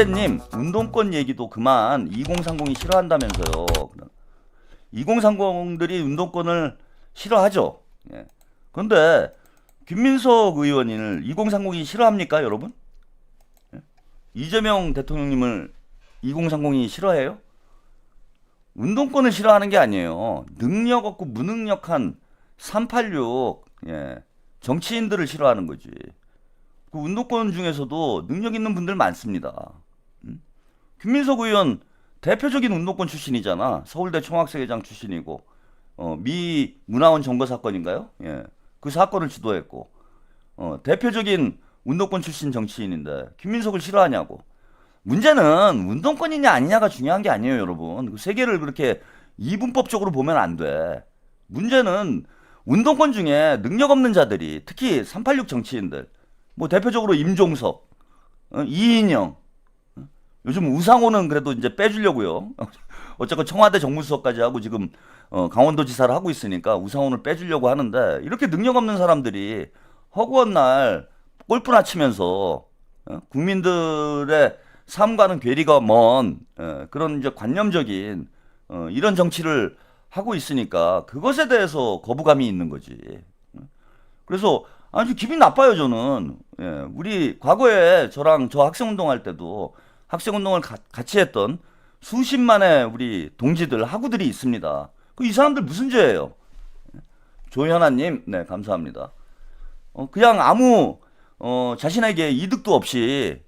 이재님 운동권 얘기도 그만. 2030이 싫어한다면서요. 2030들이 운동권을 싫어하죠. 예. 그런데 김민석 의원을 2030이 싫어합니까, 여러분? 예? 이재명 대통령님을 2030이 싫어해요? 운동권을 싫어하는 게 아니에요. 능력 없고 무능력한 386 정치인들을 싫어하는 거지. 그 운동권 중에서도 능력 있는 분들 많습니다. 김민석 의원 대표적인 운동권 출신이잖아. 서울대 총학생회장 출신이고 미 문화원 점거 사건인가요? 예. 그 사건을 주도했고 대표적인 운동권 출신 정치인인데 김민석을 싫어하냐고. 문제는 운동권이냐 아니냐가 중요한 게 아니에요, 여러분. 그 세계를 그렇게 이분법적으로 보면 안 돼. 문제는 운동권 중에 능력 없는 자들이, 특히 386 정치인들, 뭐 대표적으로 임종석, 이인영, 요즘 우상호는 그래도 이제 빼주려고요. 어쨌건 청와대 정무수석까지 하고 지금 강원도지사를 하고 있으니까 우상호를 빼주려고 하는데, 이렇게 능력 없는 사람들이 허구한 날 골프나 치면서 국민들의 삶과는 괴리가 먼 그런 이제 관념적인 이런 정치를 하고 있으니까 그것에 대해서 거부감이 있는 거지. 그래서 아주 기분이 나빠요, 저는. 예, 우리 과거에 저랑 저 학생운동할 때도 학생운동을 같이 했던 수십만의 우리 동지들, 학우들이 있습니다. 이 사람들 무슨 죄예요? 조현아님, 네, 감사합니다. 그냥 아무 자신에게 이득도 없이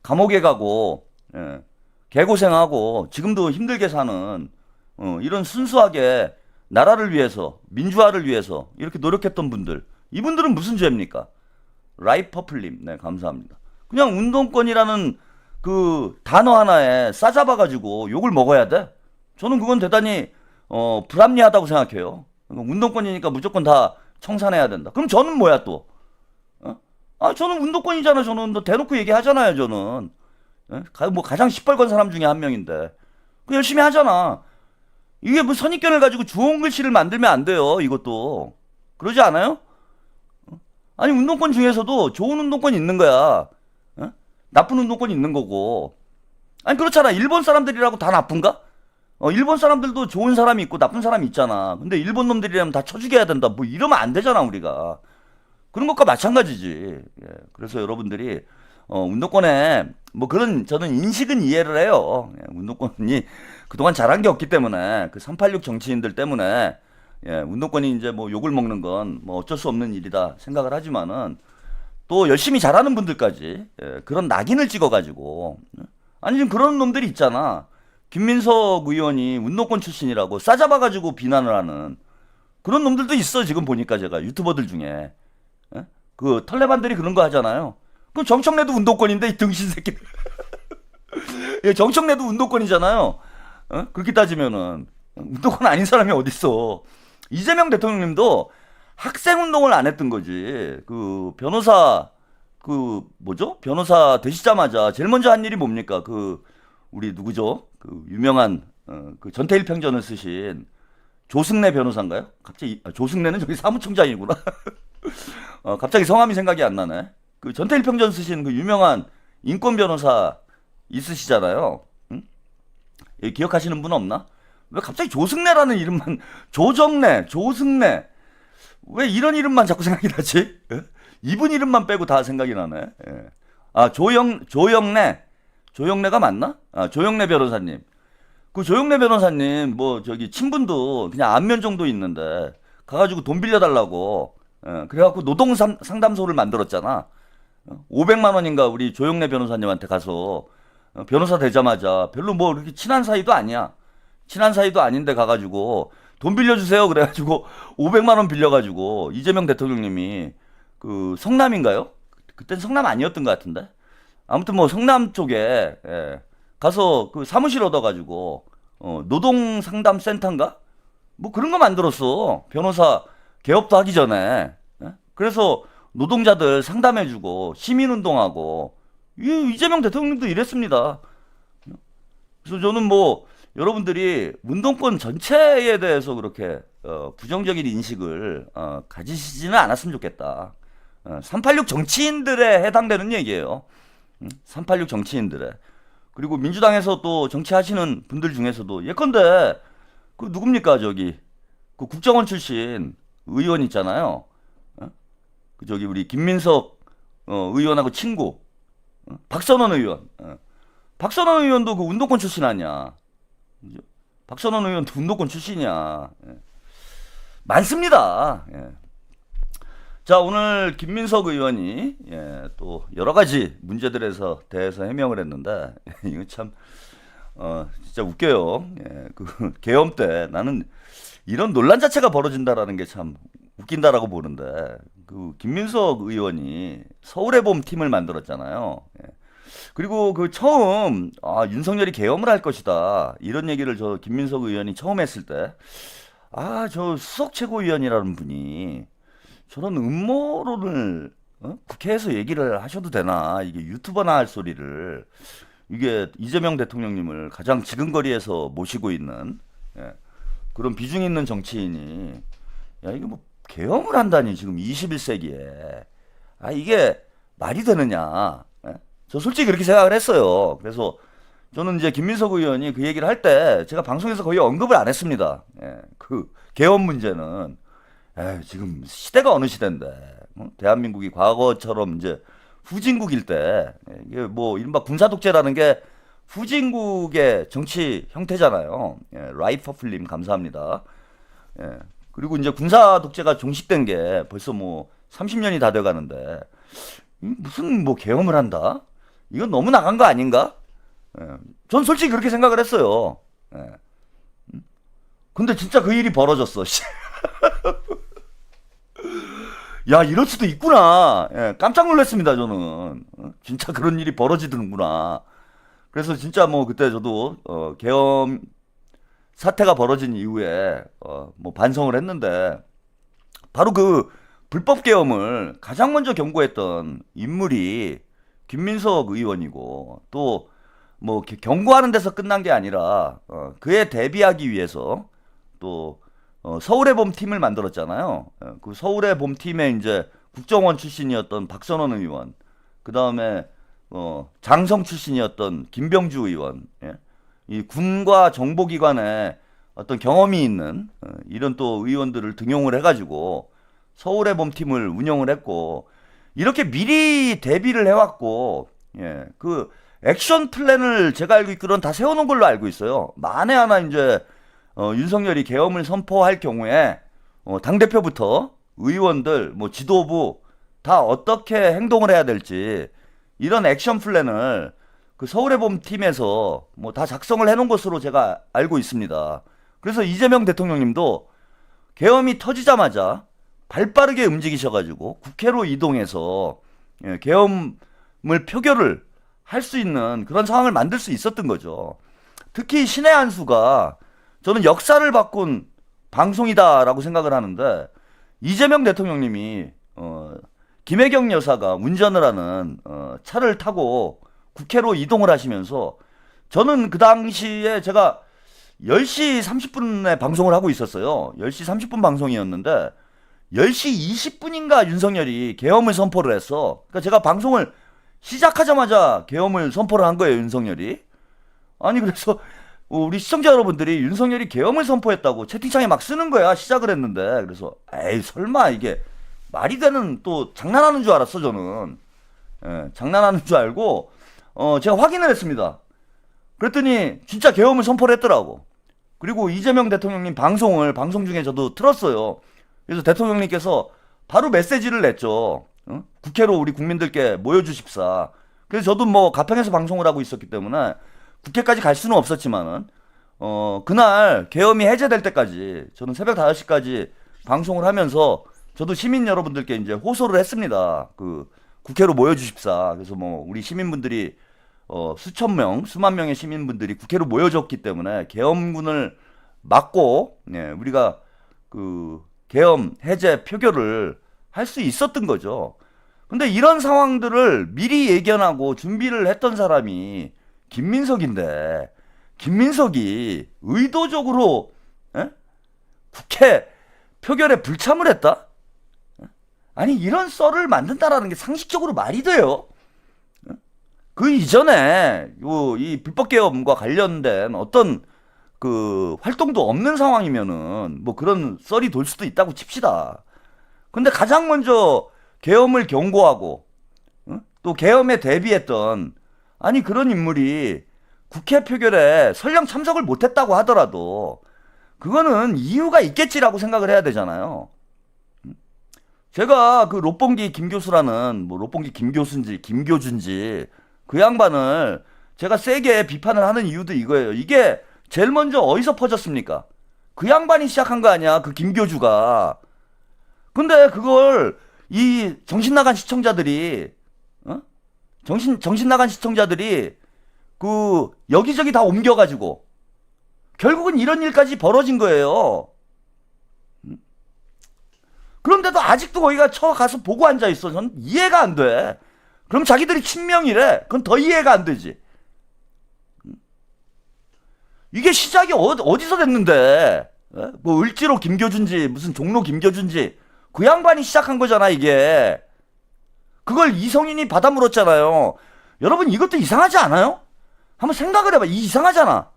감옥에 가고 개고생하고 지금도 힘들게 사는 이런 순수하게 나라를 위해서, 민주화를 위해서 이렇게 노력했던 분들, 이분들은 무슨 죄입니까? 라이퍼플님, 네, 감사합니다. 그냥 운동권이라는 그 단어 하나에 싸잡아가지고 욕을 먹어야 돼? 저는 그건 대단히 불합리하다고 생각해요. 운동권이니까 무조건 다 청산해야 된다. 그럼 저는 뭐야 또? 저는 운동권이잖아. 저는 대놓고 얘기하잖아요. 저는 뭐 가장 시뻘건 사람 중에 한 명인데 그 열심히 하잖아. 이게 뭐 선입견을 가지고 주홍 글씨를 만들면 안 돼요. 이것도 그러지 않아요? 아니 운동권 중에서도 좋은 운동권이 있는 거야. 나쁜 운동권이 있는 거고. 아니 그렇잖아. 일본 사람들이라고 다 나쁜가? 일본 사람들도 좋은 사람이 있고 나쁜 사람이 있잖아. 근데 일본 놈들이라면 다 쳐 죽여야 된다. 뭐 이러면 안 되잖아 우리가. 그런 것과 마찬가지지. 예. 그래서 여러분들이 운동권에 뭐 그런 저는 인식은 이해를 해요. 예. 운동권이 그동안 잘한 게 없기 때문에 그 386 정치인들 때문에 운동권이 이제 뭐 욕을 먹는 건 뭐 어쩔 수 없는 일이다 생각을 하지만은 또 열심히 잘하는 분들까지 그런 낙인을 찍어가지고 아니 지금 그런 놈들이 있잖아. 김민석 의원이 운동권 출신이라고 싸잡아가지고 비난을 하는 그런 놈들도 있어. 지금 보니까 제가 유튜버들 중에 그 털레반들이 그런 거 하잖아요. 그럼 정청래도 운동권인데 이 등신 새끼. 예, 정청래도 운동권이잖아요. 그렇게 따지면은 운동권 아닌 사람이 어딨어. 이재명 대통령님도 학생 운동을 안 했던 거지. 그 변호사 그 뭐죠? 변호사 되시자마자 제일 먼저 한 일이 뭡니까? 그 우리 누구죠? 그 유명한 그 전태일 평전을 쓰신 조승래 변호사인가요? 갑자기 조승래는 저기 사무총장이구나. 갑자기 성함이 생각이 안 나네. 그 전태일 평전 쓰신 그 유명한 인권 변호사 있으시잖아요. 응? 기억하시는 분 없나? 왜 갑자기 조승래라는 이름만 조정래, 조승래 왜 이런 이름만 자꾸 생각이 나지? 예? 이분 이름만 빼고 다 생각이 나네. 예. 조영래가 맞나? 조영래 변호사님. 그 조영래 변호사님 뭐 저기 친분도 그냥 안면 정도 있는데 가가지고 돈 빌려달라고 그래갖고 노동 상담소를 만들었잖아. 500만 원인가 우리 조영래 변호사님한테 가서 변호사 되자마자 별로 뭐 이렇게 친한 사이도 아니야. 친한 사이도 아닌데 가가지고 돈 빌려주세요 그래가지고 500만 원 빌려가지고 이재명 대통령님이 그 성남인가요? 그땐 성남 아니었던 것 같은데 아무튼 뭐 성남 쪽에 가서 그 사무실 얻어가지고 노동 상담 센터인가 뭐 그런 거 만들었어. 변호사 개업도 하기 전에. 그래서 노동자들 상담해주고 시민운동하고 이재명 대통령도 이랬습니다. 그래서 저는 뭐 여러분들이 운동권 전체에 대해서 그렇게 부정적인 인식을 가지시지는 않았으면 좋겠다. 386 정치인들에 해당되는 얘기예요. 386 정치인들의. 그리고 민주당에서 또 정치하시는 분들 중에서도 예컨대 그 누굽니까 저기 그 국정원 출신 의원 있잖아요. 어? 그 저기 우리 김민석 의원하고 친구 박선원 의원. 박선원 의원도 그 운동권 출신 아니야. 그죠? 박선원 의원도 운동권 출신이야. 예. 많습니다. 예. 자, 오늘 김민석 의원이 또 여러 가지 문제들에서 대해서 해명을 했는데 이거 참 진짜 웃겨요. 그 계엄 때 나는 이런 논란 자체가 벌어진다라는 게 참 웃긴다라고 보는데 그 김민석 의원이 서울의 봄 팀을 만들었잖아요. 그리고 그 처음 윤석열이 계엄을 할 것이다 이런 얘기를 저 김민석 의원이 처음 했을 때 저 수석 최고위원이라는 분이 저런 음모론을 국회에서 얘기를 하셔도 되나 이게 유튜버나 할 소리를 이게 이재명 대통령님을 가장 지근거리에서 모시고 있는 그런 비중 있는 정치인이 야 이게 뭐 계엄을 한다니 지금 21세기에 이게 말이 되느냐 저 솔직히 그렇게 생각을 했어요. 그래서 저는 이제 김민석 의원이 그 얘기를 할 때 제가 방송에서 거의 언급을 안 했습니다. 그 계엄 문제는 지금 시대가 어느 시대인데 대한민국이 과거처럼 이제 후진국일 때 이게 뭐 이른바 군사 독재라는 게 후진국의 정치 형태잖아요. 라이퍼플님 감사합니다. 그리고 이제 군사 독재가 종식된 게 벌써 뭐 30년이 다 돼가는데 무슨 뭐 계엄을 한다? 이건 너무 나간 거 아닌가? 전 솔직히 그렇게 생각을 했어요. 근데 진짜 그 일이 벌어졌어. 야, 이럴 수도 있구나. 깜짝 놀랐습니다, 저는. 진짜 그런 일이 벌어지는구나. 그래서 진짜 뭐 그때 저도 계엄 사태가 벌어진 이후에 뭐 반성을 했는데 바로 그 불법 계엄을 가장 먼저 경고했던 인물이 김민석 의원이고 또 뭐 경고하는 데서 끝난 게 아니라 그에 대비하기 위해서 또 서울의 봄 팀을 만들었잖아요. 그 서울의 봄 팀에 이제 국정원 출신이었던 박선원 의원, 그 다음에 장성 출신이었던 김병주 의원, 이 군과 정보기관에 어떤 경험이 있는 이런 또 의원들을 등용을 해가지고 서울의 봄 팀을 운영을 했고 이렇게 미리 대비를 해왔고 그 액션 플랜을 제가 알고 있기로는 다 세워놓은 걸로 알고 있어요. 만에 하나 이제 윤석열이 계엄을 선포할 경우에 당대표부터 의원들, 뭐 지도부 다 어떻게 행동을 해야 될지 이런 액션 플랜을 그 서울의 봄 팀에서 뭐 다 작성을 해놓은 것으로 제가 알고 있습니다. 그래서 이재명 대통령님도 계엄이 터지자마자 발빠르게 움직이셔가지고 국회로 이동해서 계엄을 표결을 할 수 있는 그런 상황을 만들 수 있었던 거죠. 특히 신의 한 수가 저는 역사를 바꾼 방송이다라고 생각을 하는데 이재명 대통령님이 김혜경 여사가 운전을 하는 차를 타고 국회로 이동을 하시면서 저는 그 당시에 제가 10시 30분에 방송을 하고 있었어요. 10시 30분 방송이었는데 10시 20분인가 윤석열이 계엄을 선포를 했어. 그러니까 제가 방송을 시작하자마자 계엄을 선포를 한 거예요, 윤석열이. 아니 그래서 우리 시청자 여러분들이 윤석열이 계엄을 선포했다고 채팅창에 막 쓰는 거야. 시작을 했는데 그래서 에이 설마 이게 말이 되는 또 장난하는 줄 알았어 저는. 장난하는 줄 알고 제가 확인을 했습니다. 그랬더니 진짜 계엄을 선포를 했더라고. 그리고 이재명 대통령님 방송 중에 저도 틀었어요. 그래서 대통령님께서 바로 메시지를 냈죠. 국회로 우리 국민들께 모여주십사. 그래서 저도 뭐 가평에서 방송을 하고 있었기 때문에 국회까지 갈 수는 없었지만은 그날 계엄이 해제될 때까지 저는 새벽 5시까지 방송을 하면서 저도 시민 여러분들께 이제 호소를 했습니다. 그 국회로 모여주십사. 그래서 뭐 우리 시민분들이 수천 명, 수만 명의 시민분들이 국회로 모여졌기 때문에 계엄군을 막고 우리가 그 계엄 해제 표결을 할 수 있었던 거죠. 근데 이런 상황들을 미리 예견하고 준비를 했던 사람이 김민석인데 김민석이 의도적으로 국회 표결에 불참을 했다? 아니 이런 썰을 만든다라는 게 상식적으로 말이 돼요? 그 이전에 이 불법 계엄과 관련된 어떤 그 활동도 없는 상황이면은 뭐 그런 썰이 돌 수도 있다고 칩시다. 근데 가장 먼저 계엄을 경고하고 또 계엄에 대비했던 아니 그런 인물이 국회 표결에 설령 참석을 못했다고 하더라도 그거는 이유가 있겠지라고 생각을 해야 되잖아요. 제가 그 롯봉기 김 교수라는 뭐 롯봉기 김 교수인지 김 교주인지 그 양반을 제가 세게 비판을 하는 이유도 이거예요. 이게 제일 먼저 어디서 퍼졌습니까? 그 양반이 시작한 거 아니야? 그 김 교주가. 근데 그걸 이 정신 나간 시청자들이 정신 나간 시청자들이 그 여기저기 다 옮겨가지고 결국은 이런 일까지 벌어진 거예요. 그런데도 아직도 거기가 가서 보고 앉아 있어. 전 이해가 안 돼. 그럼 자기들이 친명이래. 그건 더 이해가 안 되지. 이게 시작이 어디서 됐는데? 뭐 을지로 김교준지 무슨 종로 김교준지 그 양반이 시작한 거잖아 이게. 그걸 이성윤이 받아 물었잖아요. 여러분 이것도 이상하지 않아요? 한번 생각을 해봐. 이상하잖아.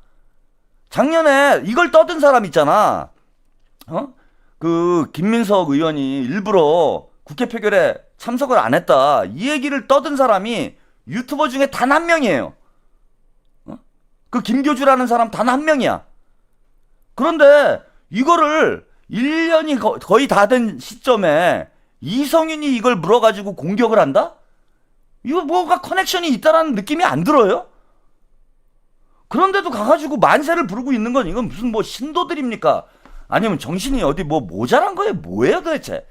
작년에 이걸 떠든 사람 있잖아. 그 김민석 의원이 일부러 국회 표결에 참석을 안 했다. 이 얘기를 떠든 사람이 유튜버 중에 단 한 명이에요. 그 김교주라는 사람 단 한 명이야. 그런데 이거를 1년이 거의 다 된 시점에 이성윤이 이걸 물어가지고 공격을 한다? 이거 뭐가 커넥션이 있다라는 느낌이 안 들어요? 그런데도 가가지고 만세를 부르고 있는 건 이건 무슨 뭐 신도들입니까? 아니면 정신이 어디 뭐 모자란 거예요? 뭐예요 도대체?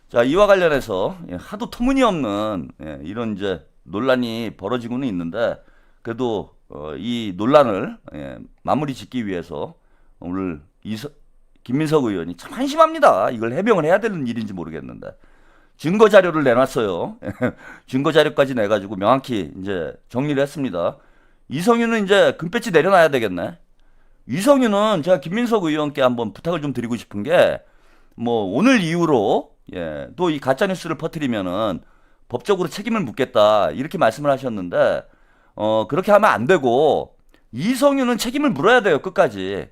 자, 이와 관련해서 하도 터무니없는 이런 이제 논란이 벌어지고는 있는데 그래도 이 논란을 마무리 짓기 위해서 오늘 김민석 의원이 참 한심합니다. 이걸 해명을 해야 되는 일인지 모르겠는데 증거 자료를 내놨어요. 증거 자료까지 내가지고 명확히 이제 정리를 했습니다. 이성윤은 이제 금배지 내려놔야 되겠네. 이성윤은 제가 김민석 의원께 한번 부탁을 좀 드리고 싶은 게 뭐 오늘 이후로 또 이 가짜 뉴스를 퍼뜨리면은 법적으로 책임을 묻겠다 이렇게 말씀을 하셨는데 그렇게 하면 안 되고 이성윤은 책임을 물어야 돼요 끝까지.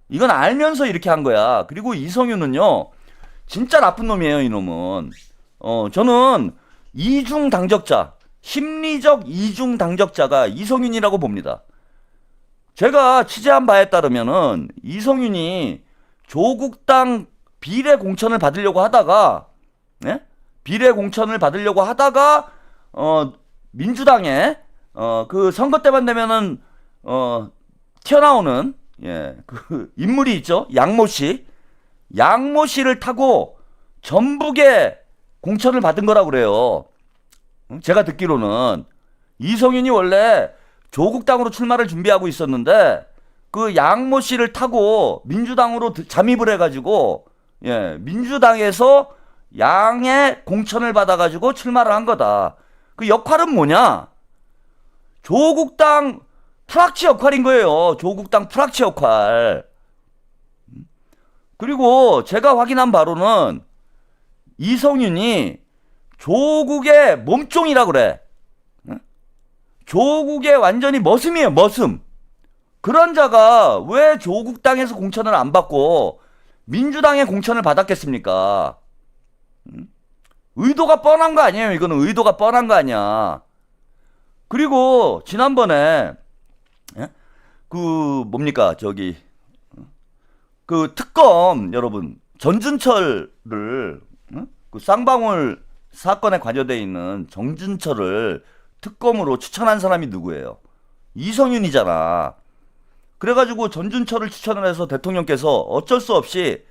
이건 알면서 이렇게 한 거야. 그리고 이성윤은요 진짜 나쁜 놈이에요 이놈은. 저는 이중 당적자 심리적 이중 당적자가 이성윤이라고 봅니다. 제가 취재한 바에 따르면은 이성윤이 조국당 비례 공천을 받으려고 하다가 비례 공천을 받으려고 하다가 민주당에 그 선거 때만 되면은 튀어나오는 그 인물이 있죠. 양모 씨를 타고 전북에 공천을 받은 거라고 그래요. 제가 듣기로는 이성윤이 원래 조국당으로 출마를 준비하고 있었는데 그 양모 씨를 타고 민주당으로 잠입을 해가지고 민주당에서 양의 공천을 받아가지고 출마를 한 거다. 그 역할은 뭐냐? 조국당 프락치 역할인 거예요. 조국당 프락치 역할. 그리고 제가 확인한 바로는 이성윤이 조국의 몸종이라 그래. 조국의 완전히 머슴이에요. 머슴. 그런 자가 왜 조국당에서 공천을 안 받고 민주당의 공천을 받았겠습니까? 의도가 뻔한 거 아니에요. 이거는 의도가 뻔한 거 아니야. 그리고 지난번에 그 뭡니까 저기 그 특검 여러분 전준철을 그 쌍방울 사건에 관여돼 있는 정준철을 특검으로 추천한 사람이 누구예요? 이성윤이잖아. 그래가지고 전준철을 추천을 해서 대통령께서 어쩔 수 없이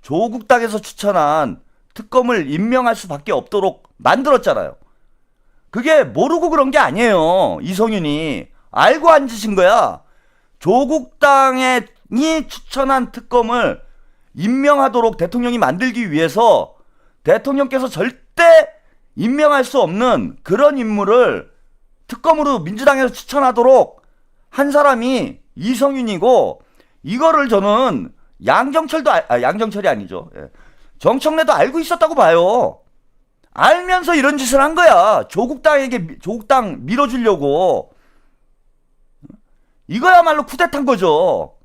조국당에서 추천한 특검을 임명할 수밖에 없도록 만들었잖아요. 그게 모르고 그런 게 아니에요. 이성윤이 알고 앉으신 거야. 조국당이 추천한 특검을 임명하도록 대통령이 만들기 위해서 대통령께서 절대 임명할 수 없는 그런 인물을 특검으로 민주당에서 추천하도록 한 사람이 이성윤이고, 이거를 저는 양정철이 아니죠. 정청래도 알고 있었다고 봐요. 알면서 이런 짓을 한 거야. 조국당 밀어주려고. 이거야말로 쿠데타인 거죠.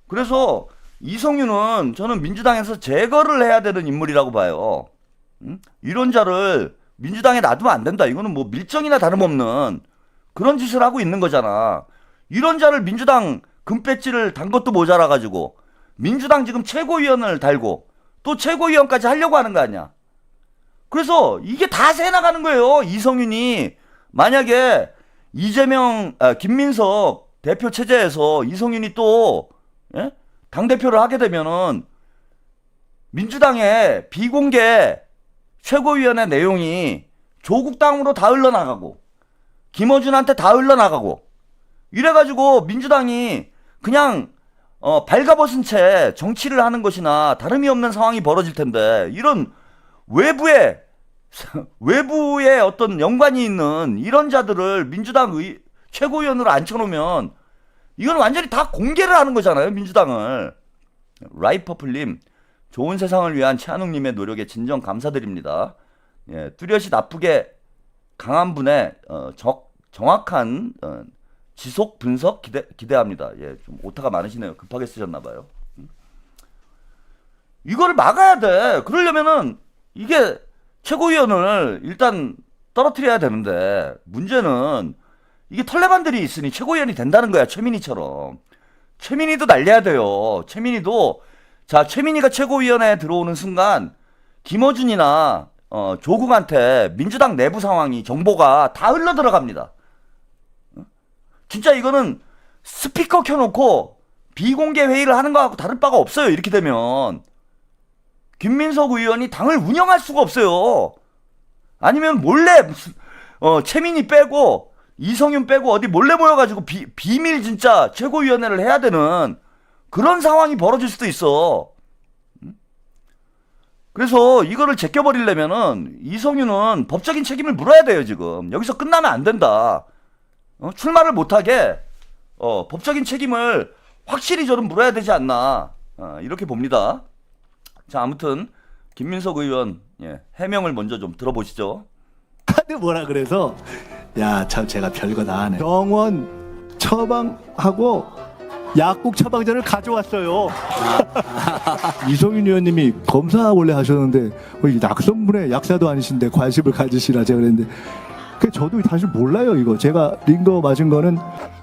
그래서 이성윤은 저는 민주당에서 제거를 해야 되는 인물이라고 봐요. 이런 자를 민주당에 놔두면 안 된다. 이거는 뭐 밀정이나 다름없는 그런 짓을 하고 있는 거잖아. 이런 자를 민주당 금배지를 단 것도 모자라가지고 민주당 지금 최고위원을 달고 또 최고위원까지 하려고 하는 거 아니야. 그래서 이게 다 새나가는 거예요. 이성윤이 만약에 김민석 대표 체제에서 이성윤이 또 예? 당대표를 하게 되면은 민주당의 비공개 최고위원회 내용이 조국당으로 다 흘러나가고 김어준한테 다 흘러나가고 이래가지고 민주당이 그냥 발가벗은 채 정치를 하는 것이나 다름이 없는 상황이 벌어질 텐데 이런 외부에 어떤 연관이 있는 이런 자들을 민주당 최고위원으로 앉혀놓으면 이건 완전히 다 공개를 하는 거잖아요. 민주당을. 라이퍼플님 좋은 세상을 위한 최한웅님의 노력에 진정 감사드립니다. 예, 뚜렷이 나쁘게 강한 분의 정확한 지속 분석 기대합니다. 예, 좀 오타가 많으시네요. 급하게 쓰셨나봐요. 이거를 막아야 돼. 그러려면은 이게 최고위원을 일단 떨어뜨려야 되는데 문제는 이게 털레반들이 있으니 최고위원이 된다는 거야. 최민희처럼. 최민희도 날려야 돼요. 최민희가 최고위원회에 들어오는 순간 김어준이나 조국한테 민주당 내부 상황이 정보가 다 흘러 들어갑니다. 진짜 이거는 스피커 켜놓고 비공개 회의를 하는 거하고 다를 바가 없어요. 이렇게 되면 김민석 의원이 당을 운영할 수가 없어요. 아니면 몰래 무슨 최민희 빼고 이성윤 빼고 어디 몰래 모여가지고 비밀 진짜 최고위원회를 해야 되는 그런 상황이 벌어질 수도 있어. 그래서 이거를 제껴버리려면은 이성윤은 법적인 책임을 물어야 돼요. 지금 여기서 끝나면 안 된다. 출마를 못하게 법적인 책임을 확실히 저는 물어야 되지 않나 이렇게 봅니다. 자, 아무튼 김민석 의원 해명을 먼저 좀 들어보시죠. 하도 뭐라 그래서 야 참 제가 별거 다 하네. 병원 처방하고 약국 처방전을 가져왔어요. 이성윤 의원님이 검사 원래 하셨는데 낙선분의 약사도 아니신데 관심을 가지시라 제가 그랬는데 저도 사실 몰라요. 이거 제가 링거 맞은 거는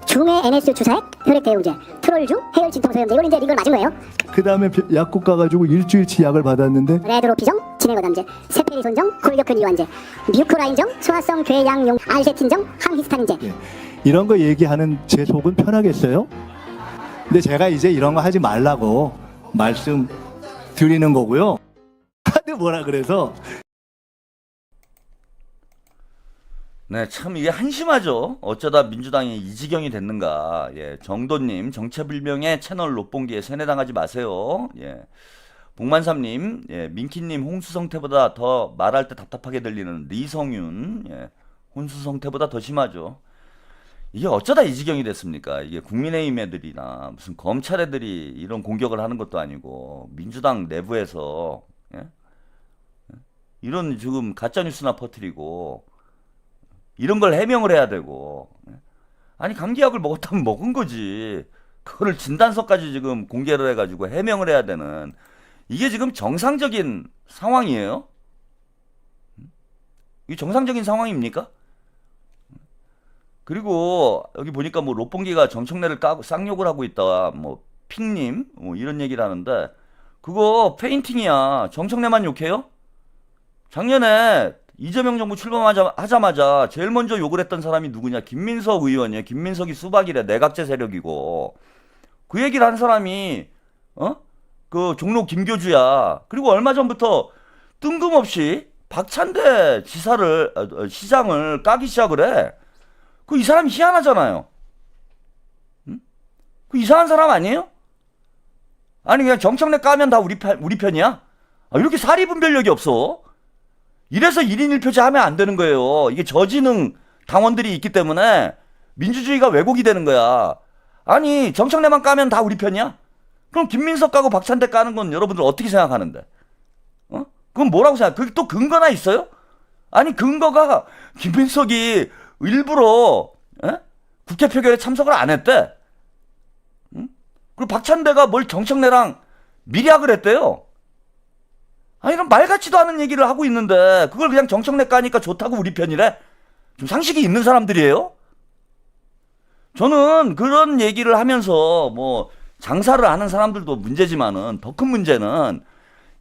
중해 NS 주사액, 혈액 대용제, 트롤주, 해열 진통소염제 이걸 이제 링거를 맞은 거예요. 그 다음에 약국 가가지고 일주일치 약을 받았는데 레드로피정, 진행어담제, 세페리손정, 골격근 이완제, 뮤코라인정, 소화성 궤양용, 알세틴정, 항히스타민제. 예, 이런 거 얘기하는 제 속은 편하겠어요? 근데 제가 이제 이런 거 하지 말라고 말씀 드리는 거고요. 하도 뭐라 그래서 네, 참 이게 한심하죠. 어쩌다 민주당이 이 지경이 됐는가. 예, 정도님 정체불명의 채널 롯봉기에 세뇌당하지 마세요. 예, 복만삼님, 예, 민키님 홍수성태보다 더 말할 때 답답하게 들리는 리성윤, 예, 홍수성태보다 더 심하죠. 이게 어쩌다 이 지경이 됐습니까? 이게 국민의힘 애들이나 무슨 검찰 애들이 이런 공격을 하는 것도 아니고 민주당 내부에서 예? 이런 지금 가짜 뉴스나 퍼뜨리고. 이런 걸 해명을 해야 되고. 아니 감기약을 먹었다면 먹은 거지. 그거를 진단서까지 지금 공개를 해가지고 해명을 해야 되는 이게 지금 정상적인 상황이에요? 이게 정상적인 상황입니까? 그리고 여기 보니까 뭐 롯봉기가 정청래를 까고 쌍욕을 하고 있다. 뭐 핑님 뭐 이런 얘기를 하는데 그거 페인팅이야. 정청래만 욕해요? 작년에 이재명 정부 출범하자마자 제일 먼저 욕을 했던 사람이 누구냐? 김민석 의원이에요. 김민석이 수박이래. 내각제 세력이고. 그 얘기를 한 사람이 그 종로 김교주야. 그리고 얼마 전부터 뜬금없이 박찬대 시장을 까기 시작을 해. 그 이 사람이 희한하잖아요. 응? 그 이상한 사람 아니에요? 아니 그냥 정청래 까면 다 우리 편이야? 이렇게 사리분별력이 없어. 이래서 1인 1표제 하면 안 되는 거예요. 이게 저지능 당원들이 있기 때문에 민주주의가 왜곡이 되는 거야. 아니 정청래만 까면 다 우리 편이야? 그럼 김민석 까고 박찬대 까는 건 여러분들 어떻게 생각하는데? 그럼 뭐라고 생각해? 그게 또 근거나 있어요? 아니 근거가 김민석이 일부러 국회 표결에 참석을 안 했대. 응? 그리고 박찬대가 뭘 정청래랑 밀약을 했대요. 아니 이런 말 같지도 않은 얘기를 하고 있는데 그걸 그냥 정청래 까니까 좋다고 우리 편이래? 좀 상식이 있는 사람들이에요? 저는 그런 얘기를 하면서 뭐 장사를 하는 사람들도 문제지만은 더 큰 문제는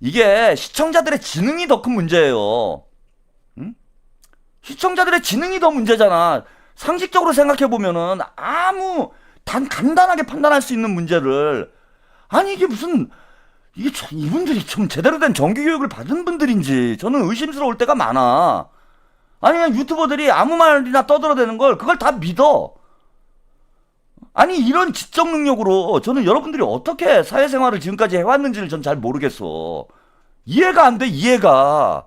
이게 시청자들의 지능이 더 큰 문제예요. 응? 시청자들의 지능이 더 문제잖아. 상식적으로 생각해 보면은 아무 간단하게 판단할 수 있는 문제를 아니 이게 무슨 이게 이분들이 좀 제대로 된 정규 교육을 받은 분들인지 저는 의심스러울 때가 많아. 아니 그냥 유튜버들이 아무 말이나 떠들어대는 걸 그걸 다 믿어. 아니 이런 지적 능력으로 저는 여러분들이 어떻게 사회생활을 지금까지 해왔는지를 전 잘 모르겠어. 이해가 안 돼. 이해가.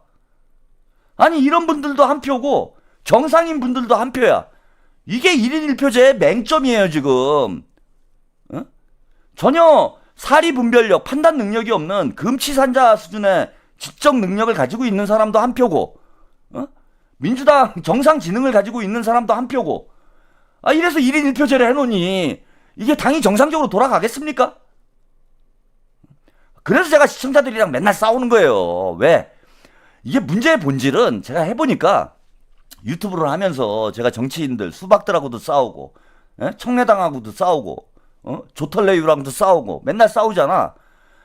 아니 이런 분들도 한 표고 정상인 분들도 한 표야. 이게 1인 1표제의 맹점이에요 지금. 어? 전혀 사리 분별력, 판단 능력이 없는 금치산자 수준의 지적 능력을 가지고 있는 사람도 한 표고 민주당 정상 지능을 가지고 있는 사람도 한 표고 이래서 1인 1표제를 해놓으니 이게 당이 정상적으로 돌아가겠습니까? 그래서 제가 시청자들이랑 맨날 싸우는 거예요. 왜? 이게 문제의 본질은 제가 해보니까 유튜브를 하면서 제가 정치인들 수박들하고도 싸우고 청래당하고도 싸우고 조털레유랑도 싸우고 맨날 싸우잖아.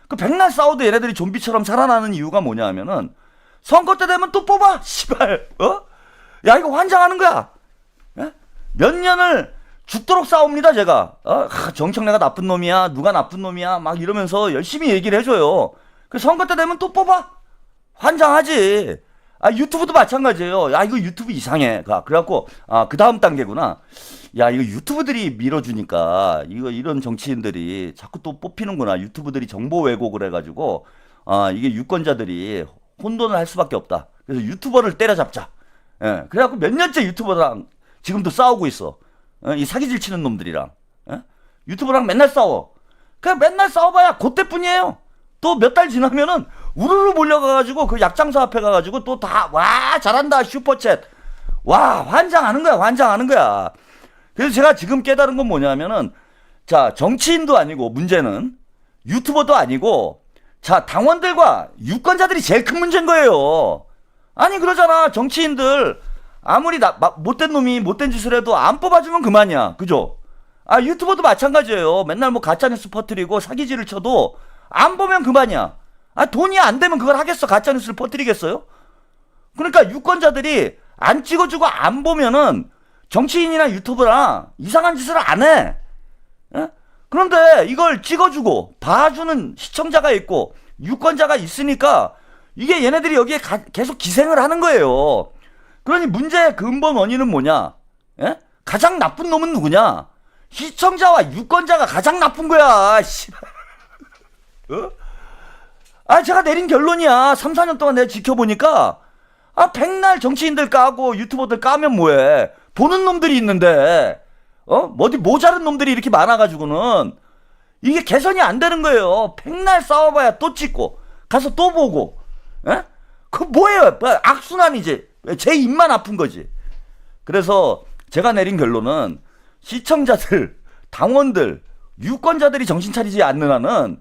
그 백날 싸워도 얘네들이 좀비처럼 살아나는 이유가 뭐냐 하면은 선거 때 되면 또 뽑아 씨발 야 이거 환장하는 거야. 몇 년을 죽도록 싸웁니다 제가. 정청래가 나쁜 놈이야 누가 나쁜 놈이야 막 이러면서 열심히 얘기를 해줘요. 그 선거 때 되면 또 뽑아 환장하지. 유튜브도 마찬가지예요. 야 이거 유튜브 이상해. 그래갖고 그 다음 단계구나. 야 이거 유튜브들이 밀어주니까 이거 이런 정치인들이 자꾸 또 뽑히는구나. 유튜브들이 정보 왜곡을 해가지고 이게 유권자들이 혼돈을 할 수밖에 없다. 그래서 유튜버를 때려잡자. 그래갖고 몇 년째 유튜버랑 지금도 싸우고 있어. 이 사기질 치는 놈들이랑 유튜버랑 맨날 싸워. 그냥 맨날 싸워봐야 그때뿐이에요. 또 몇 달 지나면은 우르르 몰려가가지고 그 약장사 앞에 가가지고 또 다 와 잘한다 슈퍼챗 와 환장하는 거야 환장하는 거야. 그래서 제가 지금 깨달은 건 뭐냐면은 자 정치인도 아니고 문제는 유튜버도 아니고 자 당원들과 유권자들이 제일 큰 문제인 거예요. 아니 그러잖아. 정치인들 아무리 못된 놈이 못된 짓을 해도 안 뽑아주면 그만이야. 그죠? 유튜버도 마찬가지예요. 맨날 뭐 가짜뉴스 퍼뜨리고 사기질을 쳐도 안 보면 그만이야. 돈이 안 되면 그걸 하겠어? 가짜뉴스를 퍼뜨리겠어요? 그러니까 유권자들이 안 찍어주고 안 보면은 정치인이나 유튜버나 이상한 짓을 안 해. 그런데 이걸 찍어주고 봐주는 시청자가 있고 유권자가 있으니까 이게 얘네들이 여기에 계속 기생을 하는 거예요. 그러니 문제의 근본 원인은 뭐냐? 가장 나쁜 놈은 누구냐? 시청자와 유권자가 가장 나쁜 거야. 제가 내린 결론이야. 3, 4년 동안 내가 지켜보니까 백날 정치인들 까고 유튜버들 까면 뭐해? 보는 놈들이 있는데 어디 모자른 놈들이 이렇게 많아가지고는 이게 개선이 안 되는 거예요. 백날 싸워봐야 또 찍고 가서 또 보고 그 뭐예요? 악순환이지. 제 입만 아픈 거지. 그래서 제가 내린 결론은 시청자들, 당원들, 유권자들이 정신 차리지 않는 한은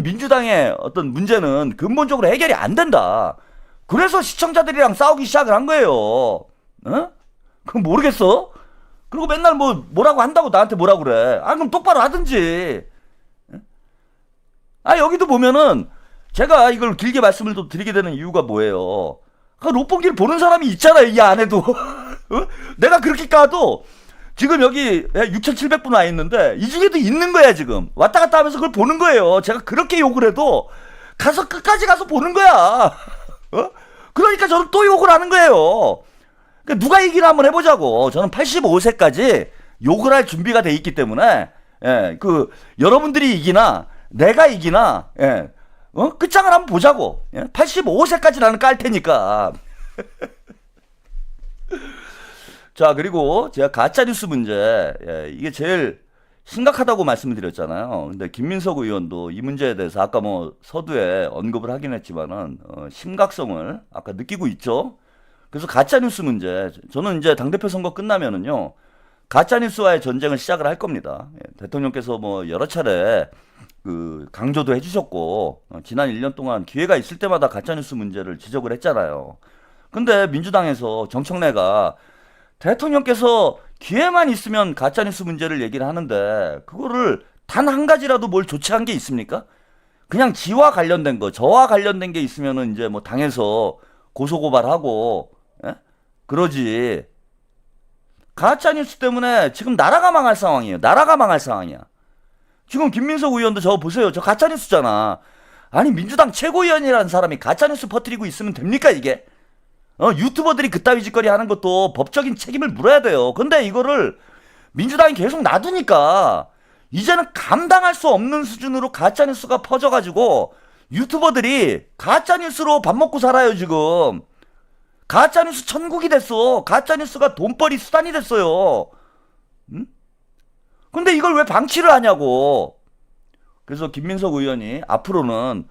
민주당의 어떤 문제는 근본적으로 해결이 안 된다. 그래서 시청자들이랑 싸우기 시작을 한 거예요. 그럼 모르겠어? 그리고 맨날 뭐라고 한다고 나한테 뭐라고 그래. 그럼 똑바로 하든지. 여기도 보면은 제가 이걸 길게 말씀을 또 드리게 되는 이유가 뭐예요? 롯본기를 보는 사람이 있잖아요, 이 안에도. 내가 그렇게 까도 지금 여기 6,700분 와 있는데 이 중에도 있는 거야 지금. 왔다 갔다 하면서 그걸 보는 거예요. 제가 그렇게 욕을 해도 가서 끝까지 가서 보는 거야. 그러니까 저는 또 욕을 하는 거예요. 그러니까 누가 이기나 한번 해보자고. 저는 85세까지 욕을 할 준비가 돼 있기 때문에 여러분들이 이기나 내가 이기나 끝장을 한번 보자고. 85세까지 나는 깔 테니까. 자, 그리고 제가 가짜뉴스 문제, 이게 제일 심각하다고 말씀을 드렸잖아요. 근데 김민석 의원도 이 문제에 대해서 아까 뭐 서두에 언급을 하긴 했지만은 심각성을 아까 느끼고 있죠. 그래서 가짜뉴스 문제, 저는 이제 당대표 선거 끝나면은요, 가짜뉴스와의 전쟁을 시작을 할 겁니다. 대통령께서 뭐 여러 차례 강조도 해주셨고, 지난 1년 동안 기회가 있을 때마다 가짜뉴스 문제를 지적을 했잖아요. 근데 민주당에서 정청래가 대통령께서 기회만 있으면 가짜뉴스 문제를 얘기를 하는데, 그거를 단 한 가지라도 뭘 조치한 게 있습니까? 그냥 지와 관련된 거, 저와 관련된 게 있으면은 이제 뭐 당에서 고소고발하고, 예? 그러지. 가짜뉴스 때문에 지금 나라가 망할 상황이에요. 나라가 망할 상황이야. 지금 김민석 의원도 저거 보세요. 저 가짜뉴스잖아. 아니, 민주당 최고위원이라는 사람이 가짜뉴스 퍼뜨리고 있으면 됩니까, 이게? 유튜버들이 그따위 짓거리 하는 것도 법적인 책임을 물어야 돼요. 근데 이거를 민주당이 계속 놔두니까 이제는 감당할 수 없는 수준으로 가짜뉴스가 퍼져가지고 유튜버들이 가짜뉴스로 밥 먹고 살아요, 지금. 가짜뉴스 천국이 됐어. 가짜뉴스가 돈벌이 수단이 됐어요. 응? 근데 이걸 왜 방치를 하냐고. 그래서 김민석 의원이 앞으로는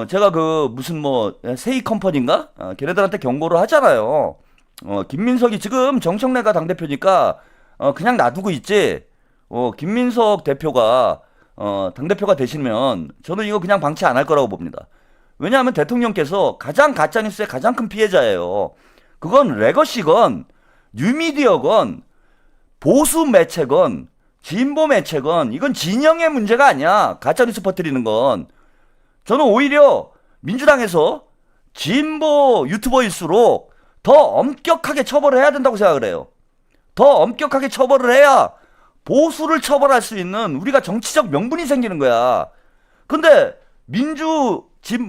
제가 무슨 뭐 세이 컴퍼니인가? 걔네들한테 경고를 하잖아요. 김민석이 지금 정청래가 당대표니까 그냥 놔두고 있지. 김민석 대표가 당대표가 되시면 저는 이거 그냥 방치 안 할 거라고 봅니다. 왜냐하면 대통령께서 가장 가짜뉴스의 가장 큰 피해자예요. 그건 레거시건, 뉴미디어건, 보수 매체건, 진보 매체건, 이건 진영의 문제가 아니야. 가짜뉴스 퍼뜨리는 건. 저는 오히려 민주당에서 진보 유튜버일수록 더 엄격하게 처벌을 해야 된다고 생각을 해요. 더 엄격하게 처벌을 해야 보수를 처벌할 수 있는 우리가 정치적 명분이 생기는 거야. 근데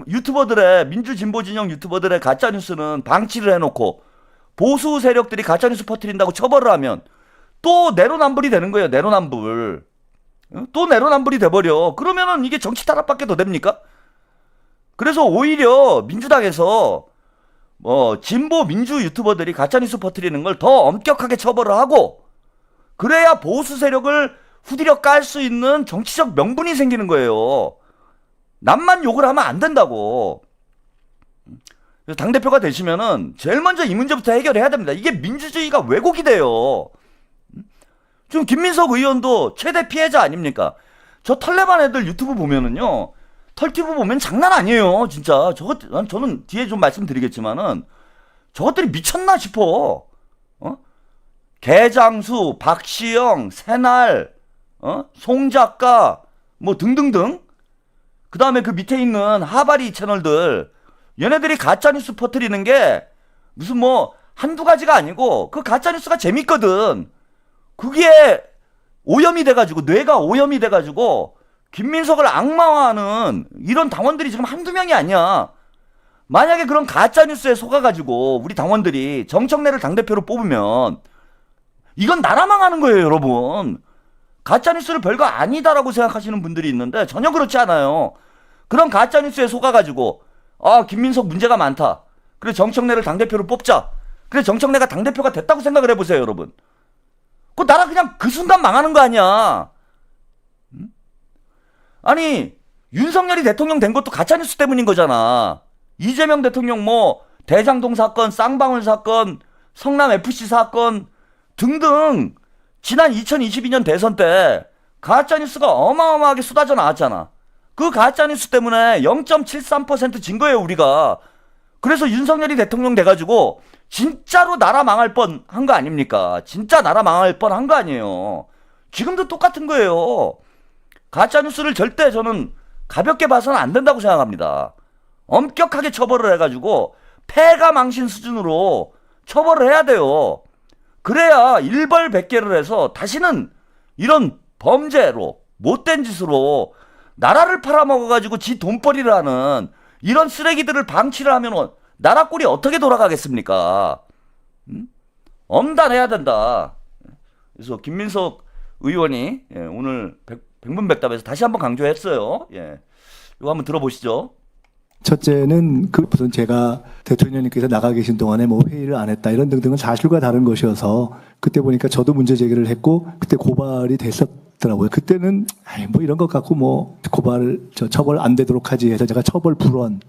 유튜버들의, 민주 진보 진영 유튜버들의 가짜뉴스는 방치를 해놓고 보수 세력들이 가짜뉴스 퍼뜨린다고 처벌을 하면 또 내로남불이 되는 거예요. 내로남불. 또 내로남불이 돼버려. 그러면은 이게 정치 탄압밖에 더 됩니까? 그래서 오히려 민주당에서 진보 민주 유튜버들이 가짜뉴스 퍼뜨리는 걸 더 엄격하게 처벌을 하고, 그래야 보수 세력을 후디려 깔 수 있는 정치적 명분이 생기는 거예요. 남만 욕을 하면 안 된다고. 당대표가 되시면은 제일 먼저 이 문제부터 해결해야 됩니다. 이게 민주주의가 왜곡이 돼요. 지금 김민석 의원도 최대 피해자 아닙니까? 저 털레반 애들 유튜브 보면은요, 털튜브 보면 장난 아니에요. 진짜 저는 뒤에 좀 말씀드리겠지만은 저것들이 미쳤나 싶어. 개장수, 박시영, 새날, 송작가 뭐 등등등. 그 다음에 그 밑에 있는 하바리 채널들, 얘네들이 가짜뉴스 퍼뜨리는 게 무슨 뭐 한두 가지가 아니고 그 가짜뉴스가 재밌거든. 그게 오염이 돼가지고, 뇌가 오염이 돼가지고 김민석을 악마화하는 이런 당원들이 지금 한두 명이 아니야. 만약에 그런 가짜뉴스에 속아가지고 우리 당원들이 정청래를 당대표로 뽑으면 이건 나라 망하는 거예요, 여러분. 가짜뉴스를 별거 아니다라고 생각하시는 분들이 있는데 전혀 그렇지 않아요. 그런 가짜뉴스에 속아가지고 김민석 문제가 많다. 그래, 정청래를 당대표로 뽑자. 그래, 정청래가 당대표가 됐다고 생각을 해보세요, 여러분. 그 나라 그냥 그 순간 망하는 거 아니야. 아니, 윤석열이 대통령 된 것도 가짜뉴스 때문인 거잖아. 이재명 대통령 뭐 대장동 사건, 쌍방울 사건, 성남FC 사건 등등 지난 2022년 대선 때 가짜뉴스가 어마어마하게 쏟아져 나왔잖아. 그 가짜뉴스 때문에 0.73% 진 거예요, 우리가. 그래서 윤석열이 대통령 돼가지고 진짜로 나라 망할 뻔한 거 아닙니까? 진짜 나라 망할 뻔한 거 아니에요. 지금도 똑같은 거예요. 가짜뉴스를 절대 저는 가볍게 봐서는 안 된다고 생각합니다. 엄격하게 처벌을 해가지고 폐가망신 수준으로 처벌을 해야 돼요. 그래야 일벌백계를 해서 다시는 이런 범죄로, 못된 짓으로 나라를 팔아먹어가지고 지 돈벌이를 하는 이런 쓰레기들을 방치를 하면 나라 꼴이 어떻게 돌아가겠습니까? 엄단해야 된다. 그래서 김민석 의원이 오늘 백문백답에서 다시 한번 강조했어요. 이거 한번 들어보시죠. 첫째는 무슨 제가 대통령님께서 나가 계신 동안에 뭐 회의를 안 했다 이런 등등은 사실과 다른 것이어서 그때 보니까 저도 문제 제기를 했고 그때 고발이 더라고요. 그때는 뭐 이런 것 갖고 뭐 처벌 안 되도록 하지 해서 제가 처벌 불원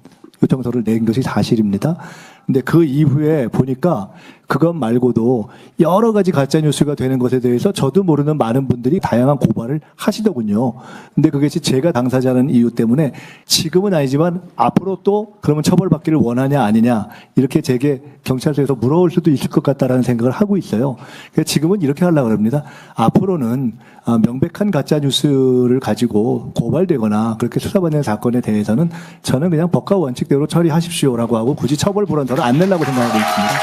요청서를 낸 것이 사실입니다. 근데 그 이후에 보니까 그것 말고도 여러 가지 가짜 뉴스가 되는 것에 대해서 저도 모르는 많은 분들이 다양한 고발을 하시더군요. 근데 그것이 제가 당사자라는 이유 때문에 지금은 아니지만 앞으로 또 그러면 처벌받기를 원하냐 아니냐 이렇게 제게 경찰서에서 물어올 수도 있을 것 같다라는 생각을 하고 있어요. 그래서 지금은 이렇게 하려고 합니다. 앞으로는 명백한 가짜 뉴스를 가지고 고발되거나 그렇게 수사받는 사건에 대해서는 저는 그냥 법과 원칙대로 처리하십시오라고 하고 굳이 처벌 불원서를 안 내려고 생각하고 있습니다.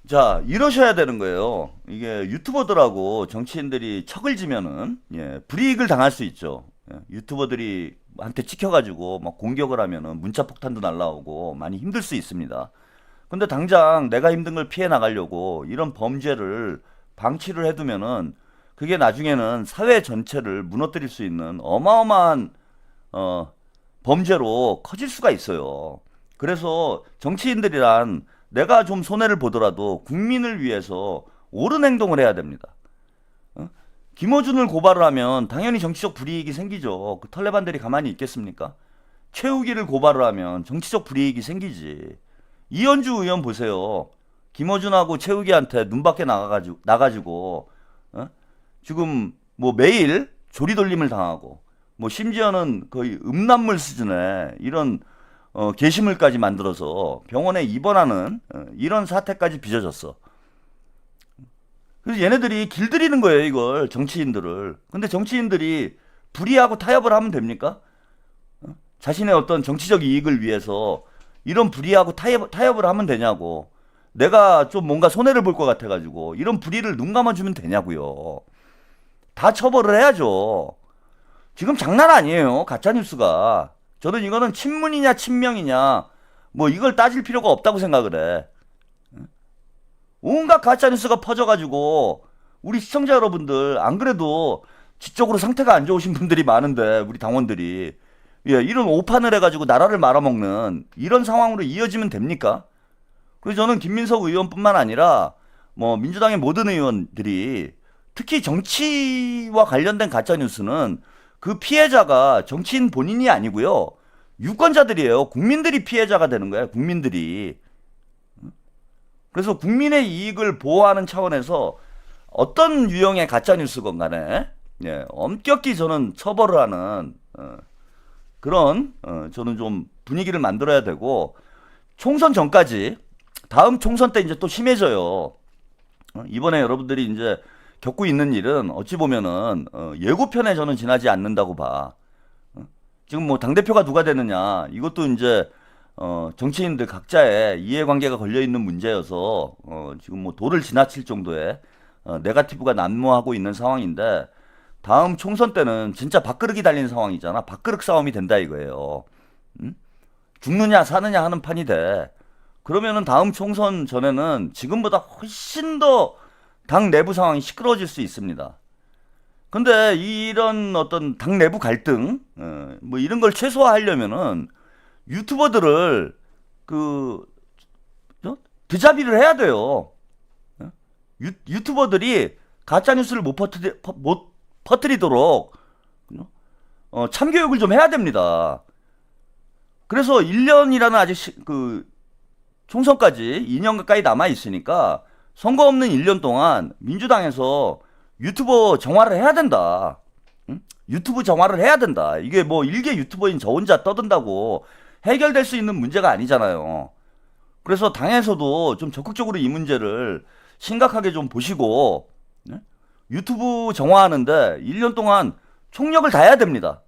자, 이러셔야 되는 거예요. 이게 유튜버들하고 정치인들이 척을 지면은 불이익을 당할 수 있죠. 유튜버들이 한테 찍혀가지고 막 공격을 하면은 문자폭탄도 날라오고 많이 힘들 수 있습니다. 근데 당장 내가 힘든 걸 피해 나가려고 이런 범죄를 방치를 해두면은 그게 나중에는 사회 전체를 무너뜨릴 수 있는 어마어마한 범죄로 커질 수가 있어요. 그래서 정치인들이란 내가 좀 손해를 보더라도 국민을 위해서 옳은 행동을 해야 됩니다. 김어준을 고발을 하면 당연히 정치적 불이익이 생기죠. 그 털레반들이 가만히 있겠습니까? 최욱이를 고발을 하면 정치적 불이익이 생기지. 이현주 의원 보세요. 김어준하고 최욱이한테 눈밖에 나가지고 지금 뭐 매일 조리돌림을 당하고 뭐 심지어는 거의 음란물 수준의 이런 게시물까지 만들어서 병원에 입원하는 이런 사태까지 빚어졌어. 그래서 얘네들이 길들이는 거예요, 이걸, 정치인들을. 근데 정치인들이 불의하고 타협을 하면 됩니까? 자신의 어떤 정치적 이익을 위해서 이런 불의하고 타협을 하면 되냐고. 내가 좀 뭔가 손해를 볼 것 같아가지고 이런 불의를 눈 감아주면 되냐고요. 다 처벌을 해야죠. 지금 장난 아니에요, 가짜뉴스가. 저는 이거는 친문이냐 친명이냐 뭐 이걸 따질 필요가 없다고 생각을 해. 온갖 가짜뉴스가 퍼져가지고 우리 시청자 여러분들 안 그래도 지적으로 상태가 안 좋으신 분들이 많은데 우리 당원들이 이런 오판을 해가지고 나라를 말아먹는 이런 상황으로 이어지면 됩니까? 그래서 저는 김민석 의원뿐만 아니라 뭐 민주당의 모든 의원들이 특히 정치와 관련된 가짜뉴스는 그 피해자가 정치인 본인이 아니고요. 유권자들이에요. 국민들이 피해자가 되는 거예요. 국민들이. 그래서 국민의 이익을 보호하는 차원에서 어떤 유형의 가짜뉴스건 간에 엄격히 저는 처벌을 하는 그런 저는 좀 분위기를 만들어야 되고 총선 전까지 다음 총선 때 이제 또 심해져요. 이번에 여러분들이 이제 겪고 있는 일은 어찌 보면은 예고편에 저는 지나지 않는다고 봐. 지금 뭐 당대표가 누가 되느냐 이것도 이제 정치인들 각자의 이해관계가 걸려있는 문제여서 지금 뭐 도를 지나칠 정도의 네거티브가 난무하고 있는 상황인데 다음 총선 때는 진짜 밥그릇이 달린 상황이잖아. 밥그릇 싸움이 된다 이거예요. 죽느냐 사느냐 하는 판이 돼. 그러면은 다음 총선 전에는 지금보다 훨씬 더 당 내부 상황이 시끄러워질 수 있습니다. 근데 이런 어떤 당 내부 갈등, 뭐 이런 걸 최소화하려면은 유튜버들을 드자비를 해야 돼요. 유튜버들이 가짜뉴스를 못 퍼뜨리도록 참교육을 좀 해야 됩니다. 그래서 1년이라는 아직 총선까지 2년 가까이 남아 있으니까 선거 없는 1년 동안 민주당에서 유튜버 정화를 해야 된다. 응? 유튜브 정화를 해야 된다. 이게 뭐 일개 유튜버인 저 혼자 떠든다고 해결될 수 있는 문제가 아니잖아요. 그래서 당에서도 좀 적극적으로 이 문제를 심각하게 좀 보시고 유튜브 정화하는데 1년 동안 총력을 다해야 됩니다.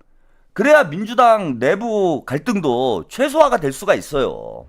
그래야 민주당 내부 갈등도 최소화가 될 수가 있어요.